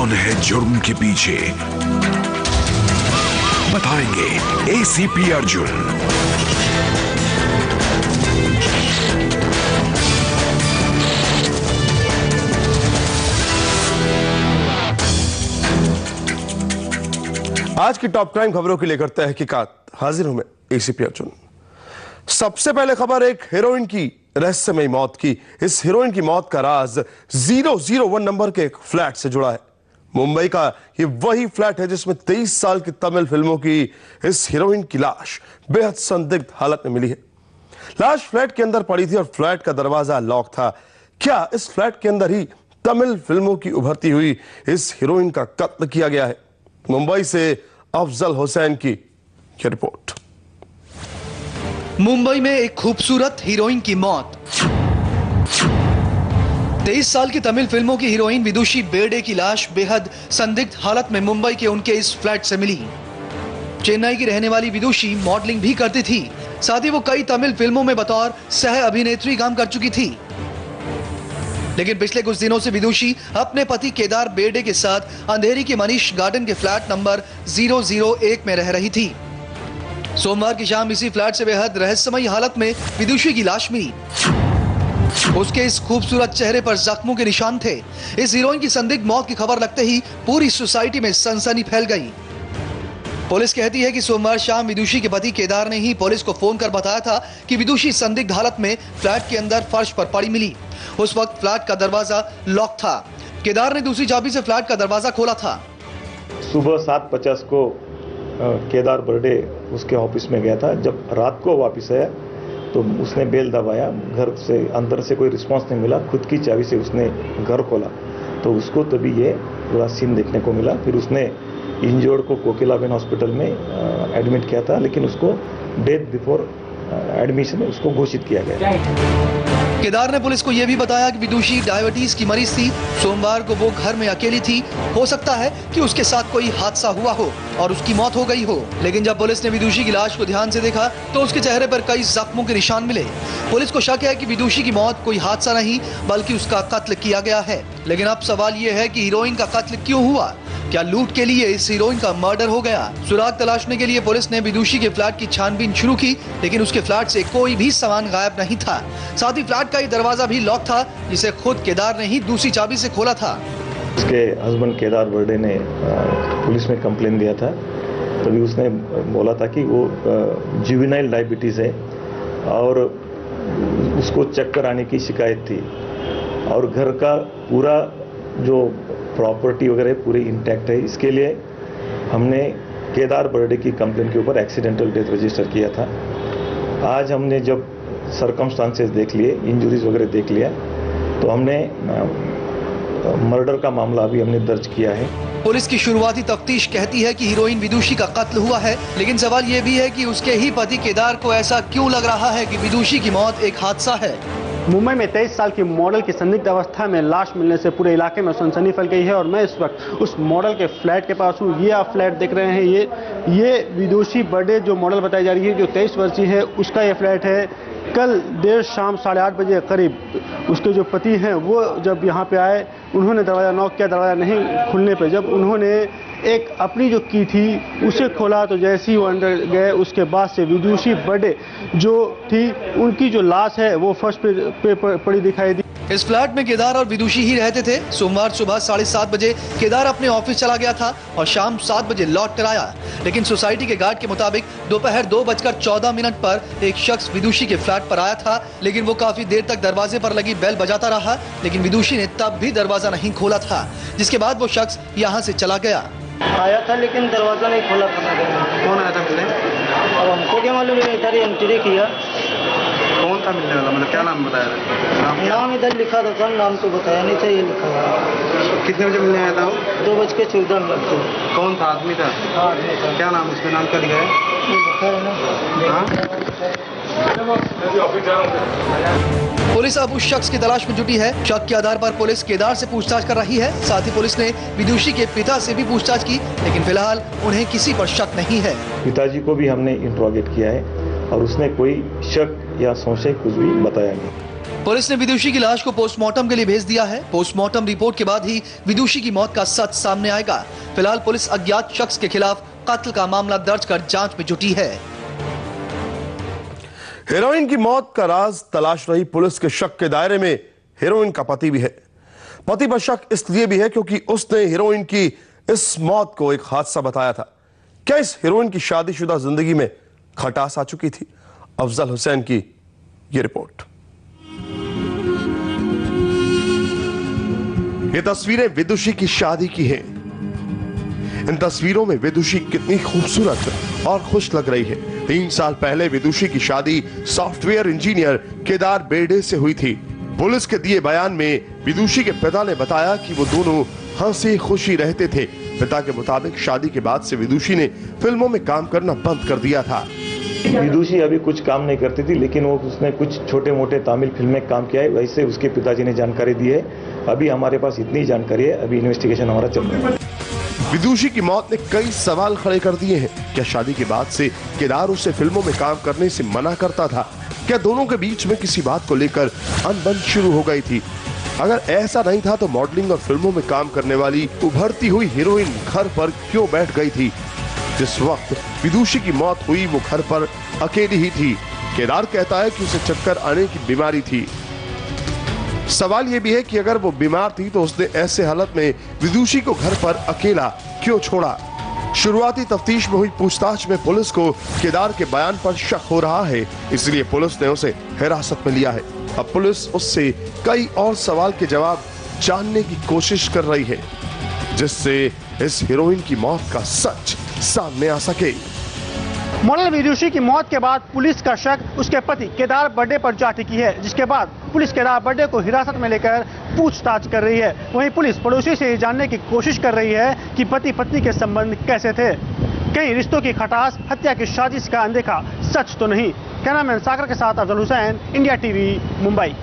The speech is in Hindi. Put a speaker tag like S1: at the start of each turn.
S1: कौन है जुर्म के पीछे, बताएंगे एसीपी अर्जुन।
S2: आज की टॉप क्राइम खबरों के लिए करते हैं हकीकत, हाजिर हूं मैं एसीपी अर्जुन। सबसे पहले खबर एक हीरोइन की रहस्यमयी मौत की। इस हीरोइन की मौत का राज 001 नंबर के एक फ्लैट से जुड़ा है। मुंबई का ये वही फ्लैट है जिसमें 23 साल की तमिल फिल्मों की इस हीरोइन की लाश बेहद संदिग्ध हालत में मिली है। लाश फ्लैट के अंदर पड़ी थी और फ्लैट का दरवाजा लॉक था। क्या इस फ्लैट के अंदर ही तमिल फिल्मों की उभरती हुई इस हीरोइन का कत्ल किया गया है? मुंबई से अफजल हुसैन की रिपोर्ट।
S3: मुंबई में एक खूबसूरत हीरोइन की मौत। 23 साल की तमिल फिल्मों की हीरोइन विदुषी बेर्डे की लाश बेहद संदिग्ध हालत में मुंबई के उनके इस फ्लैट से मिली। चेन्नई की रहने वाली विदुषी मॉडलिंग भी करती थी, साथ ही वो कई तमिल फिल्मों में बतौर सह अभिनेत्री काम कर चुकी थी। लेकिन पिछले कुछ दिनों से विदुषी अपने पति केदार बेर्डे के साथ अंधेरी के मनीष गार्डन के फ्लैट नंबर 001 में रह रही थी। सोमवार की शाम इसी फ्लैट से बेहद रहस्यमयी हालत में विदुषी की लाश मिली। उसके इस खूबसूरत चेहरे पर जख्मों के निशान थे। इस हीरोइन की संदिग्ध मौत की खबर लगते ही पूरी सोसाइटी में सनसनी फैल गई। पुलिस कहती है कि सोमवार शाम विदुषी के पति केदार ने ही पुलिस को फोन कर बताया था कि विदुषी संदिग्ध हालत में फ्लैट के अंदर फर्श पर पड़ी मिली। उस वक्त फ्लैट का दरवाजा लॉक था। केदार ने दूसरी चाबी से फ्लैट का दरवाजा खोला था।
S4: सुबह 7:50 को केदार बर्डे उसके ऑफिस में गया था। जब रात को वापस आया तो उसने बेल दबाया, घर से अंदर से कोई रिस्पांस नहीं मिला। खुद की चाबी से उसने घर खोला तो उसको तभी ये पूरा सीन देखने को मिला। फिर उसने इंजर्ड को कोकिलाबेन हॉस्पिटल में एडमिट किया था, लेकिन उसको डेथ बिफोर एडमिशन उसको घोषित किया गया।
S3: केदार ने पुलिस को यह भी बताया कि विदुषी डायबिटीज की मरीज थी। सोमवार को वो घर में अकेली थी। हो सकता है कि उसके साथ कोई हादसा हुआ हो और उसकी मौत हो गई हो। लेकिन जब पुलिस ने विदुषी की लाश को ध्यान से देखा तो उसके चेहरे पर कई जख्मों के निशान मिले। पुलिस को शक है कि विदुषी की मौत कोई हादसा नहीं बल्कि उसका कत्ल किया गया है। लेकिन अब सवाल ये है कि हीरोइन का कत्ल क्यों हुआ? क्या लूट के लिए इस हीरोइन का मर्डर हो गया? सुराग तलाशने के लिए पुलिस ने विदुषी के फ्लैट की छानबीन शुरू की, लेकिन उसके फ्लैट से कोई भी सामान गायब नहीं था। साथ ही फ्लैट का दरवाजा भी लॉक था, जिसे खुद केदार ने ही दूसरी चाबी से खोला था।
S4: उसके हस्बैंड केदार बर्डे ने पुलिस में कंप्लेन दिया था। तभी उसने बोला था कि वो जुवेनाइल डायबिटीज है और उसको चक्कर आने की शिकायत थी और घर का पूरा जो प्रॉपर्टी वगैरह पूरी इंटैक्ट है। इसके लिए हमने केदार बर्डे की कंप्लेन के ऊपर एक्सीडेंटल डेथ रजिस्टर किया था। आज हमने जब सर्कमस्टांसेस देख लिए, इंजरीज वगैरह देख लिया, तो हमने मर्डर का मामला भी हमने दर्ज किया है।
S3: पुलिस की शुरुआती तफ्तीश कहती है कि हीरोइन विदुषी का कत्ल हुआ है, लेकिन सवाल ये भी है कि उसके ही पति केदार को ऐसा क्यों लग रहा है कि विदुषी की मौत एक हादसा है।
S5: मुंबई में 23 साल की मॉडल की संदिग्ध अवस्था में लाश मिलने से पूरे इलाके में सनसनी फैल गई है और मैं इस वक्त उस मॉडल के फ्लैट के पास हूँ। ये आप फ्लैट देख रहे हैं, ये विदुषी बर्डे जो मॉडल बताई जा रही है, जो 23 वर्षीय है, उसका ये फ्लैट है। कल देर शाम 8:30 बजे करीब उसके जो पति हैं वो जब यहाँ पे आए, उन्होंने दरवाज़ा नॉक किया। दरवाज़ा नहीं खुलने पे जब उन्होंने एक अपनी जो की थी उसे खोला तो जैसे ही वो अंदर गए उसके बाद से विदुषी बर्डे जो थी उनकी जो लाश है वो फर्श पे पड़ी दिखाई दी।
S3: इस फ्लैट में केदार और विदुषी ही रहते थे। सोमवार सुबह 7:30 बजे केदार अपने ऑफिस चला गया था और शाम 7 बजे लौट कर आया। लेकिन सोसाइटी के गार्ड के मुताबिक दोपहर 2:14 पर एक शख्स विदुषी के फ्लैट पर आया था, लेकिन वो काफी देर तक दरवाजे पर लगी बेल बजाता रहा, लेकिन विदुषी ने तब भी दरवाजा नहीं खोला था, जिसके बाद वो शख्स यहाँ से चला गया।
S6: आया था लेकिन दरवाजा नहीं खोला था।
S7: कौन आया था मिलने?
S6: अब हमको क्या मालूम, इधर एंट्री किया।
S7: कौन था मिलने वाला, मतलब क्या नाम बताया?
S6: नाम इधर लिखा था, नाम तो बताया नहीं था, ये लिखा था।
S7: कितने बजे मिलने आया था वो?
S6: 2:14
S7: कौन था, आदमी था?
S6: हाँ आदमी था।
S7: क्या नाम, उसमें नाम क्या लिखा है?
S6: लिखा है ना।
S3: पुलिस अब उस शख्स की तलाश में जुटी है। शक के आधार पर पुलिस केदार से पूछताछ कर रही है। साथ ही पुलिस ने विदुषी के पिता से भी पूछताछ की, लेकिन फिलहाल उन्हें किसी पर शक नहीं है।
S4: पिताजी को भी हमने इंट्रोगेट किया है और उसने कोई शक या संशय कुछ भी बताया नहीं।
S3: पुलिस ने विदुषी की लाश को पोस्टमार्टम के लिए भेज दिया है। पोस्टमार्टम रिपोर्ट के बाद ही विदुषी की मौत का सच सामने आएगा। फिलहाल पुलिस अज्ञात शख्स के खिलाफ कत्ल का मामला दर्ज कर जांच में जुटी है।
S2: हेरोइन की मौत का राज तलाश रही पुलिस के शक के दायरे में हेरोइन का पति भी है। पति पर शक इसलिए भी है क्योंकि उसने हेरोइन की इस मौत को एक हादसा बताया था। क्या इस हेरोइन की शादीशुदा जिंदगी में खटास आ चुकी थी? अफजल हुसैन की यह रिपोर्ट। ये तस्वीरें विदुषी की शादी की हैं। इन तस्वीरों में विदुषी कितनी खूबसूरत और खुश लग रही है। 3 साल पहले विदुषी की शादी सॉफ्टवेयर इंजीनियर केदार बेर्डे से हुई थी। पुलिस के दिए बयान में विदुषी के पिता ने बताया कि वो दोनों हंसी खुशी रहते थे। पिता के मुताबिक शादी के बाद से विदुषी ने फिल्मों में काम करना बंद कर दिया था।
S4: विदुषी अभी कुछ काम नहीं करती थी, लेकिन वो उसने कुछ छोटे मोटे तमिल फिल्म में काम किया है, वैसे उसके पिताजी ने जानकारी दी है। अभी हमारे पास इतनी जानकारी है, अभी इन्वेस्टिगेशन हमारा चल रहा है।
S2: विदुषी की मौत ने कई सवाल खड़े कर दिए हैं। क्या शादी के बाद से केदार उसे फिल्मों में काम करने से मना करता था? क्या दोनों के बीच में किसी बात को लेकर अनबन शुरू हो गई थी? अगर ऐसा नहीं था तो मॉडलिंग और फिल्मों में काम करने वाली उभरती हुई हीरोइन घर पर क्यों बैठ गई थी? जिस वक्त विदुषी की मौत हुई वो घर पर अकेली ही थी। केदार कहता है कि उसे चक्कर आने की बीमारी थी। सवाल यह भी है कि अगर वो बीमार थी तो उसने ऐसे हालत में विदुषी को घर पर अकेला क्यों छोड़ा? शुरुआती तफ्तीश में हुई पूछताछ में पुलिस को केदार के बयान पर शक हो रहा है, इसलिए पुलिस ने उसे हिरासत में लिया है। अब पुलिस उससे कई और सवाल के जवाब जानने की कोशिश कर रही है, जिससे इस हीरोइन की मौत का सच सामने आ सके।
S5: मॉडल विदुषी की मौत के बाद पुलिस का शक उसके पति केदार बेर्डे पर जा टिकी है, जिसके बाद पुलिस केदार बेर्डे को हिरासत में लेकर पूछताछ कर रही है। वहीं पुलिस पड़ोसी से जानने की कोशिश कर रही है कि पति पत्नी के संबंध कैसे थे। कहीं रिश्तों की खटास, हत्या की साजिश का अनदेखा सच तो नहीं। कैमरामैन सागर के साथ अफजल हुसैन, इंडिया टीवी, मुंबई।